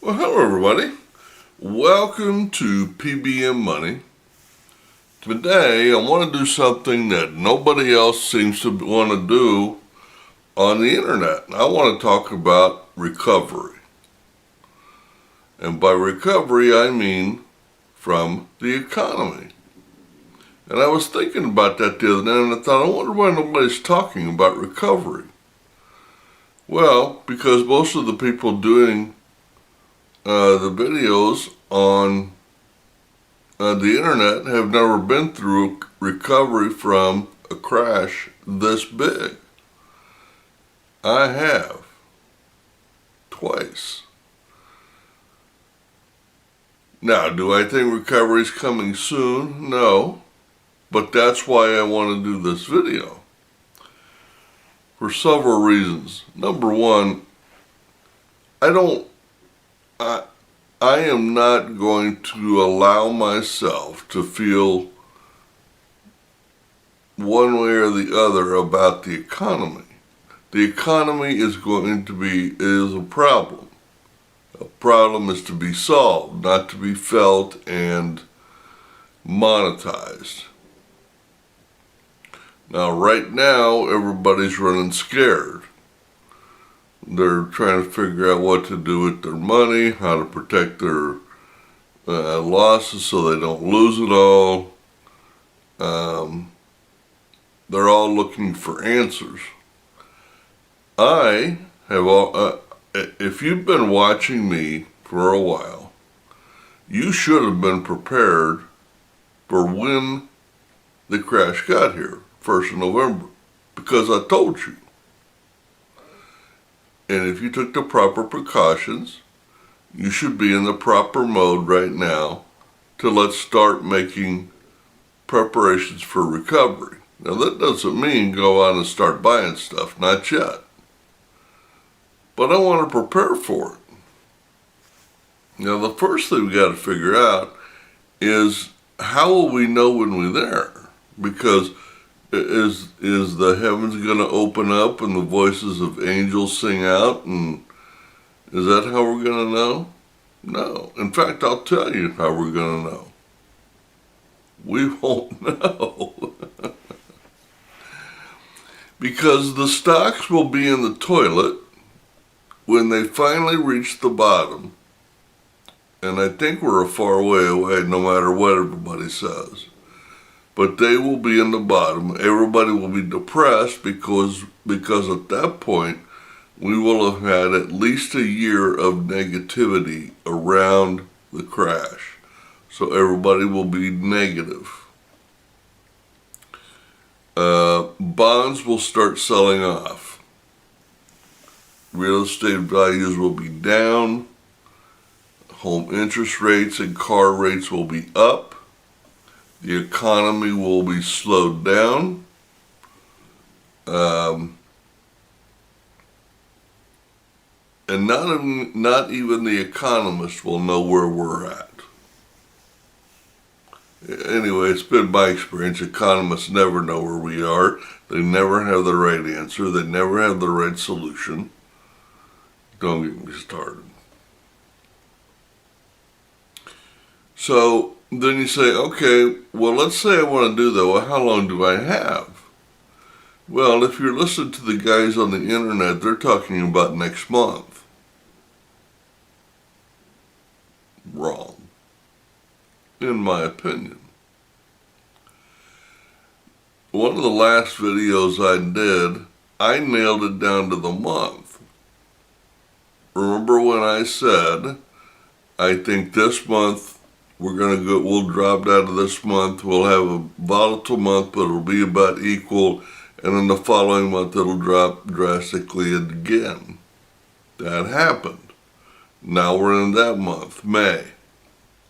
Well, hello everybody. Welcome to P.B.M. Money. Today I want to do something that nobody else seems to want to do on the internet. I want to talk about recovery. And by recovery I mean from the economy. And I was thinking about that the other day and I thought, I wonder why nobody's talking about recovery. Well, because most of the people doing the videos on the internet have never been through recovery from a crash this big. I have. Twice. Now, do I think recovery is coming soon? No. But that's why I want to do this video. For several reasons. Number one, I am not going to allow myself to feel one way or the other about the economy. The economy is a problem. A problem is to be solved, not to be felt and monetized. Now, right now, everybody's running scared. They're trying to figure out what to do with their money, how to protect their losses so they don't lose it all. They're all looking for answers. I have if you've been watching me for a while, you should have been prepared for when the crash got here, 1st of November, because I told you. And if you took the proper precautions, you should be in the proper mode right now to let's start making preparations for recovery. Now that doesn't mean go out and start buying stuff, not yet. But I want to prepare for it. Now the first thing we got to figure out is how will we know when we're there? Because is the heavens going to open up and the voices of angels sing out? And is that how we're going to know? No. In fact, I'll tell you how we're going to know. We won't know. Because the stocks will be in the toilet when they finally reach the bottom. And I think we're a far way away no matter what everybody says. But they will be in the bottom. Everybody will be depressed because at that point, we will have had at least a year of negativity around the crash. So everybody will be negative. Bonds will start selling off. Real estate values will be down. Home interest rates and car rates will be up. The economy will be slowed down. And not even the economists will know where we're at. Anyway, it's been my experience. Economists never know where we are. They never have the right answer. They never have the right solution. Don't get me started. So then you say, okay, well, let's say I want to do that. Well, how long do I have? Well, if you're listening to the guys on the internet, they're talking about next month. Wrong. In my opinion. One of the last videos I did, I nailed it down to the month. Remember when I said, I think this month we'll drop down to this month, we'll have a volatile month, but it'll be about equal, and then the following month it'll drop drastically again. That happened. Now we're in that month, May.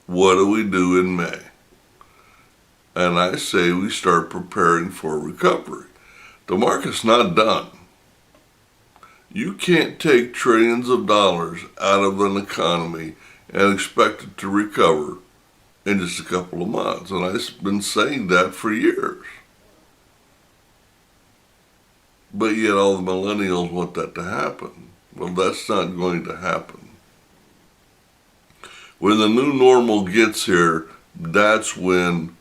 What do we do in May? And I say we start preparing for recovery. The market's not done. You can't take trillions of dollars out of an economy and expect it to recover in just a couple of months. And I've been saying that for years. But yet all the millennials want that to happen. Well, that's not going to happen. When the new normal gets here, that's when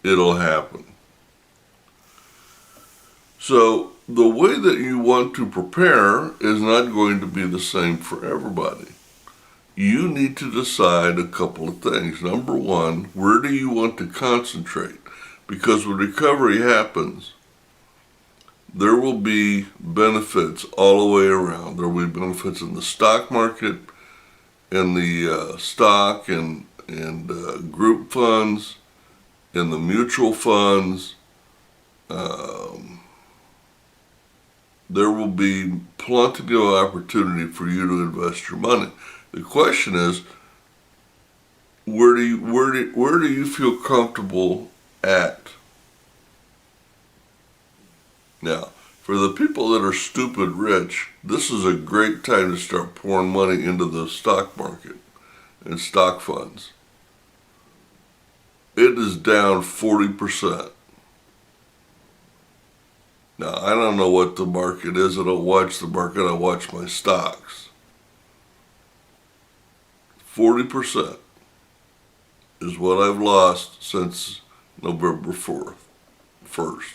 it'll happen. So the way that you want to prepare is not going to be the same for everybody. You need to decide a couple of things. Number one, where do you want to concentrate? Because when recovery happens, there will be benefits all the way around. There will be benefits in the stock market, in the stock and group funds, in the mutual funds. There will be plenty of opportunity for you to invest your money. The question is, where do you feel comfortable at? Now, for the people that are stupid rich, this is a great time to start pouring money into the stock market and stock funds. It is down 40%. Now, I don't know what the market is. I don't watch the market. I watch my stocks. 40% is what I've lost since November 1st.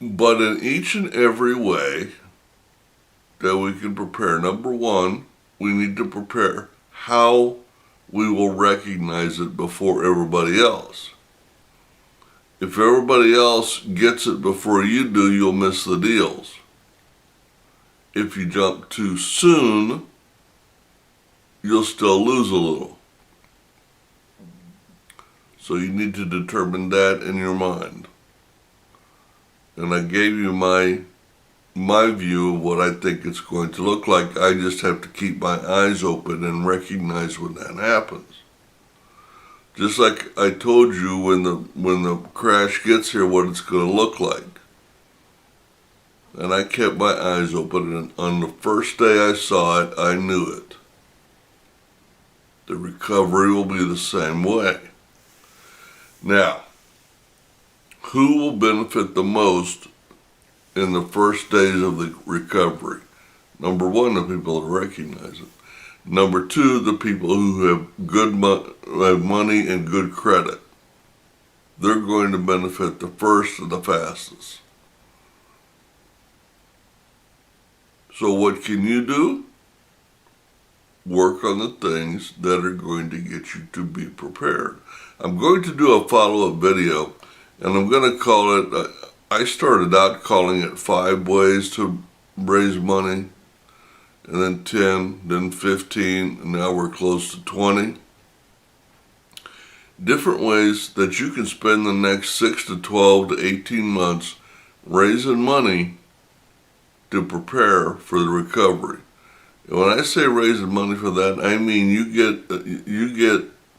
But in each and every way that we can prepare, number one, we need to prepare how we will recognize it before everybody else. If everybody else gets it before you do, you'll miss the deals. If you jump too soon, you'll still lose a little. So you need to determine that in your mind. And I gave you my view of what I think it's going to look like. I just have to keep my eyes open and recognize when that happens. Just like I told you when the crash gets here, what it's going to look like. And I kept my eyes open, and on the first day I saw it, I knew it. The recovery will be the same way. Now, who will benefit the most in the first days of the recovery? Number one, the people that recognize it. Number two, the people who have money and good credit. They're going to benefit the first and the fastest. So what can you do? Work on the things that are going to get you to be prepared. I'm going to do a follow-up video, and I'm going to call it, I started out calling it 5 ways to raise money, and then 10, then 15, and now we're close to 20. Different ways that you can spend the next 6 to 12 to 18 months raising money to prepare for the recovery. And when I say raising money for that, I mean you get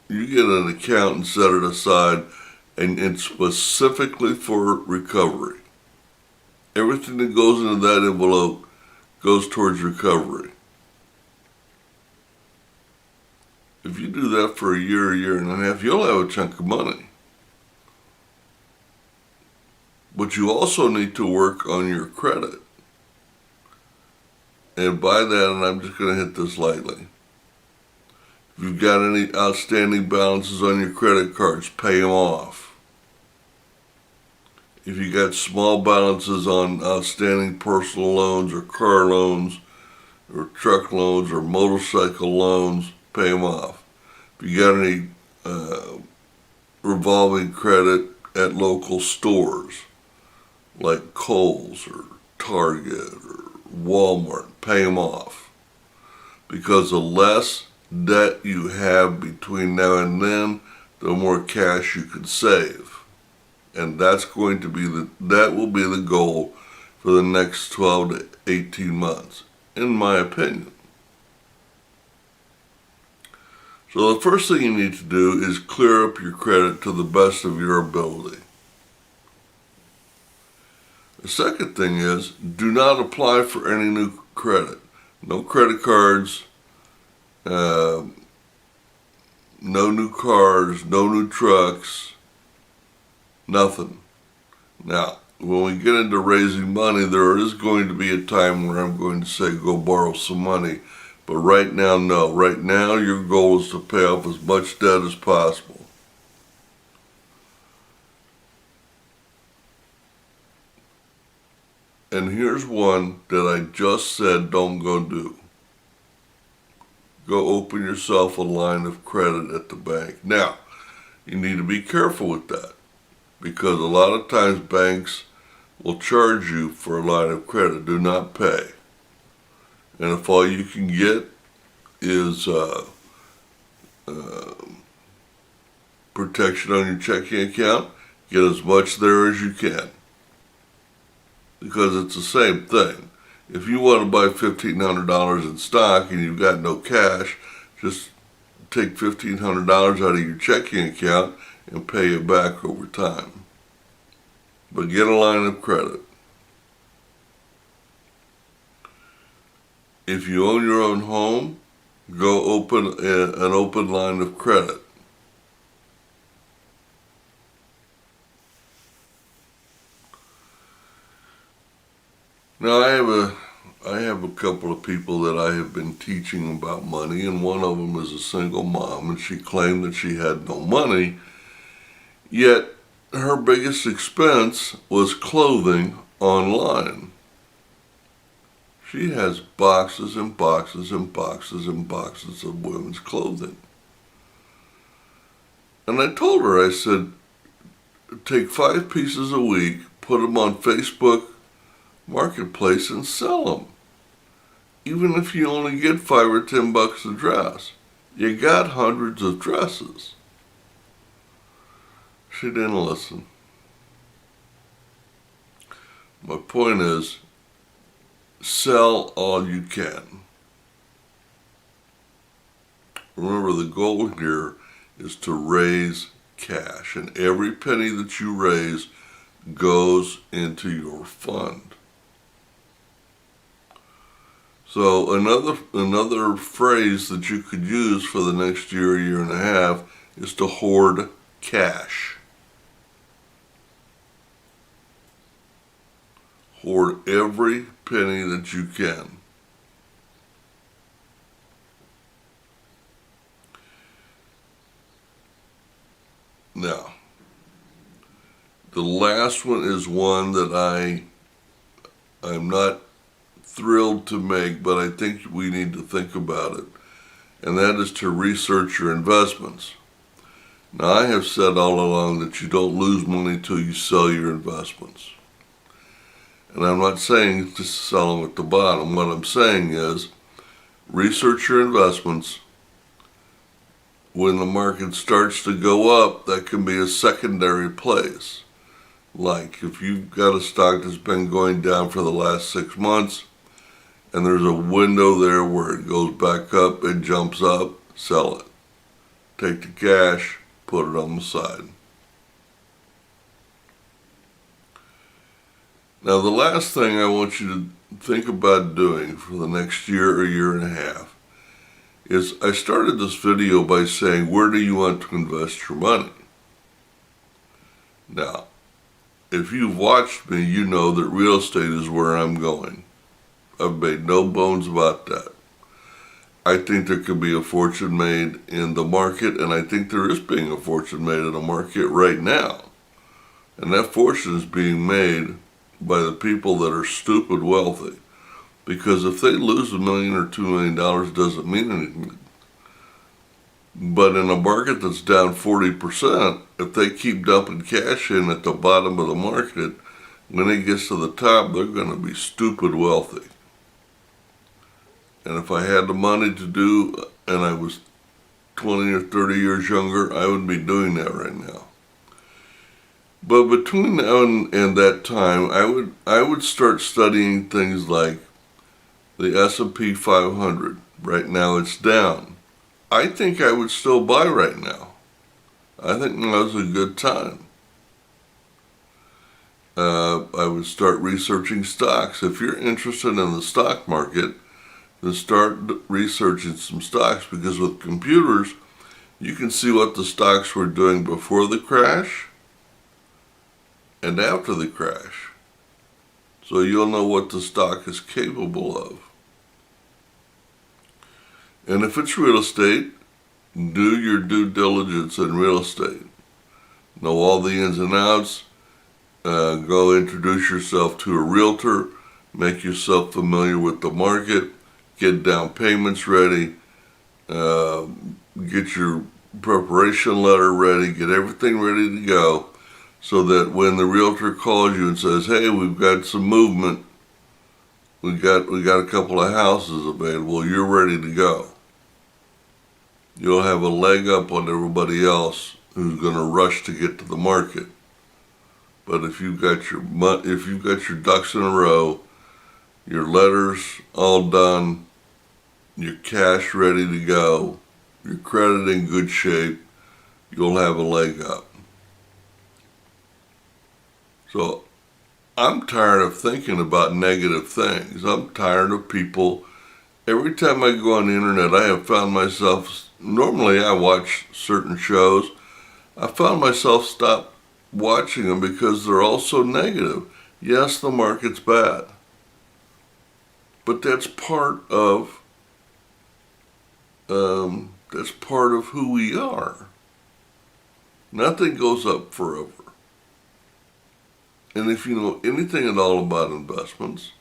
an account and set it aside, and it's specifically for recovery. Everything that goes into that envelope goes towards recovery. If you do that for a year and a half, you'll have a chunk of money. But you also need to work on your credit. And by that, and I'm just going to hit this lightly, if you've got any outstanding balances on your credit cards, pay them off. If you got small balances on outstanding personal loans or car loans or truck loans or motorcycle loans, pay them off. If you got any revolving credit at local stores like Kohl's or Target or Walmart, pay them off. Because the less debt you have between now and then, the more cash you can save. And that will be the goal for the next 12 to 18 months, in my opinion. So the first thing you need to do is clear up your credit to the best of your ability. The second thing is, do not apply for any new credit. No credit cards, no new cars, no new trucks, nothing. Now, when we get into raising money, there is going to be a time where I'm going to say go borrow some money. But right now, no. Right now, your goal is to pay off as much debt as possible. And here's one that I just said don't go do. Go open yourself a line of credit at the bank. Now, you need to be careful with that, because a lot of times banks will charge you for a line of credit. Do not pay. And if all you can get is protection on your checking account, get as much there as you can. Because it's the same thing. If you want to buy $1,500 in stock and you've got no cash, just take $1,500 out of your checking account and pay it back over time. But get a line of credit. If you own your own home, go open an open line of credit. Now I have a couple of people that I have been teaching about money, and one of them is a single mom, and she claimed that she had no money, yet her biggest expense was clothing online. She has boxes and boxes and boxes and boxes of women's clothing. And I told her, I said, take 5 pieces a week, put them on Facebook Marketplace and sell them. Even if you only get $5 or $10 a dress, you got hundreds of dresses. She didn't listen. My point is, sell all you can. Remember, the goal here is to raise cash, and every penny that you raise goes into your fund. So another phrase that you could use for the next year and a half is to hoard cash. Hoard every penny that you can. Now, the last one is one that I'm not thrilled to make, but I think we need to think about it, and that is to research your investments. Now, I have said all along that you don't lose money till you sell your investments. And I'm not saying just sell them at the bottom. What I'm saying is research your investments. When the market starts to go up, that can be a secondary place. Like if you've got a stock that's been going down for the last 6 months, and there's a window there where it goes back up and jumps up, sell it. Take the cash, put it on the side. Now, the last thing I want you to think about doing for the next year or year and a half is, I started this video by saying, where do you want to invest your money? Now, if you've watched me, you know that real estate is where I'm going. I've made no bones about that. I think there could be a fortune made in the market, and I think there is being a fortune made in the market right now. And that fortune is being made by the people that are stupid wealthy. Because if they lose $1 million or $2 million, it doesn't mean anything. But in a market that's down 40%, if they keep dumping cash in at the bottom of the market, when it gets to the top, they're going to be stupid wealthy. And if I had the money to do, and I was 20 or 30 years younger, I would be doing that right now. But between now and that time, I would start studying things like the S&P 500. Right now it's down. I think I would still buy right now. I think now's a good time. I would start researching stocks. If you're interested in the stock market, then start researching some stocks, because with computers, you can see what the stocks were doing before the crash and after the crash. so you'll know what the stock is capable of. And if it's real estate, do your due diligence in real estate. Know all the ins and outs. Go introduce yourself to a realtor. Make yourself familiar with the market. Get down payments ready. Get your preparation letter ready. Get everything ready to go, so that when the realtor calls you and says, "Hey, we've got some movement. We got a couple of houses available," you're ready to go. You'll have a leg up on everybody else who's going to rush to get to the market. But if you've got your ducks in a row, your letters all done, your cash ready to go, your credit in good shape, you'll have a leg up. So I'm tired of thinking about negative things. I'm tired of people. Every time I go on the internet, I have found myself, normally I watch certain shows, I found myself stop watching them because they're all so negative. Yes, the market's bad, but that's part of who we are. Nothing goes up forever. And if you know anything at all about investments,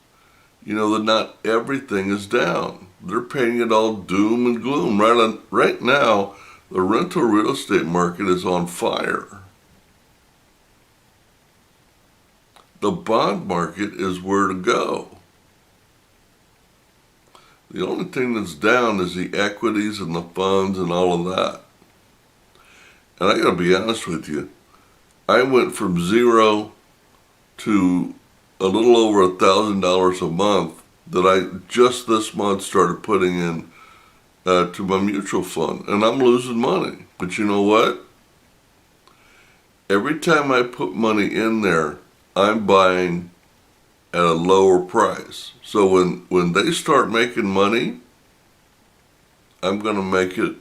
you know that not everything is down. They're painting it all doom and gloom. Right now, the rental real estate market is on fire. The bond market is where to go. The only thing that's down is the equities and the funds and all of that. And I gotta be honest with you, I went from zero to a little over $1,000 a month that I just this month started putting in to my mutual fund, and I'm losing money. But you know what? Every time I put money in there, I'm buying at a lower price. So when they start making money, I'm going to make it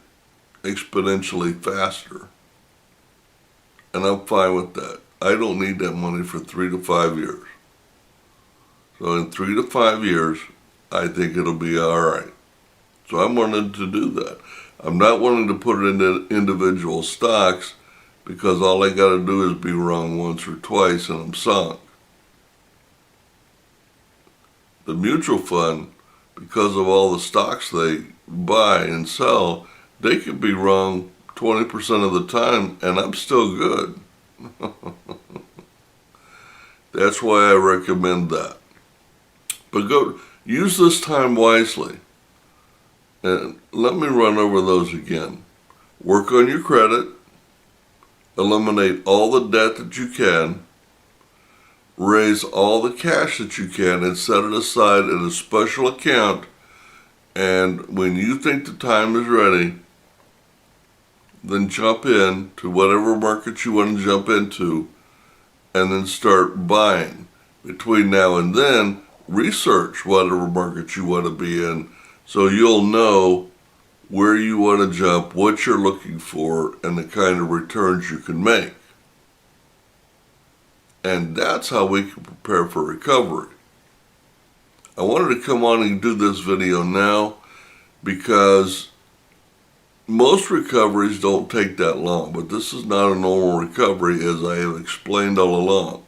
exponentially faster. And I'm fine with that. I don't need that money for 3 to 5 years. So in 3 to 5 years, I think it'll be all right. So I'm wanting to do that. I'm not wanting to put it into individual stocks, because all I got to do is be wrong once or twice and I'm sunk. The mutual fund, because of all the stocks they buy and sell, they could be wrong 20% of the time and I'm still good. That's why I recommend that. But go use this time wisely. And let me run over those again. Work on your credit. Eliminate all the debt that you can. Raise all the cash that you can and set it aside in a special account. And when you think the time is ready, then jump in to whatever market you want to jump into and then start buying. Between now and then, research whatever market you want to be in so you'll know where you want to jump, what you're looking for, and the kind of returns you can make. And that's how we can prepare for recovery. I wanted to come on and do this video now because most recoveries don't take that long, but this is not a normal recovery, as I have explained all along.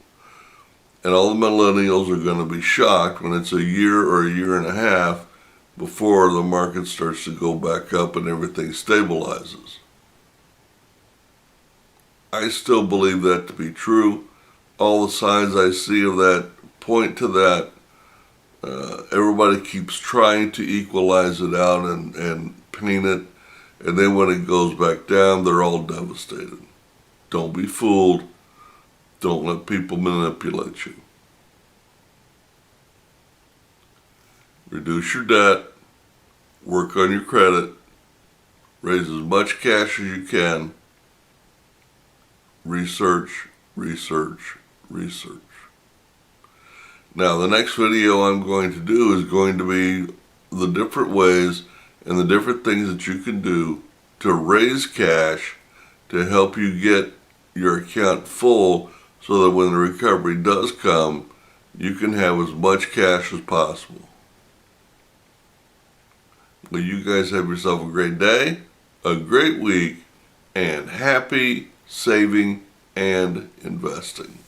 And all the millennials are going to be shocked when it's a year or a year and a half before the market starts to go back up and everything stabilizes. I still believe that to be true. All the signs I see of that point to that. Everybody keeps trying to equalize it out and paint it, and then when it goes back down, they're all devastated. Don't be fooled. Don't let people manipulate you. Reduce your debt. Work on your credit. Raise as much cash as you can. Research, research, research. Now, the next video I'm going to do is going to be the different ways and the different things that you can do to raise cash to help you get your account full so that when the recovery does come, you can have as much cash as possible. Well, you guys have yourself a great day, a great week, and happy saving and investing.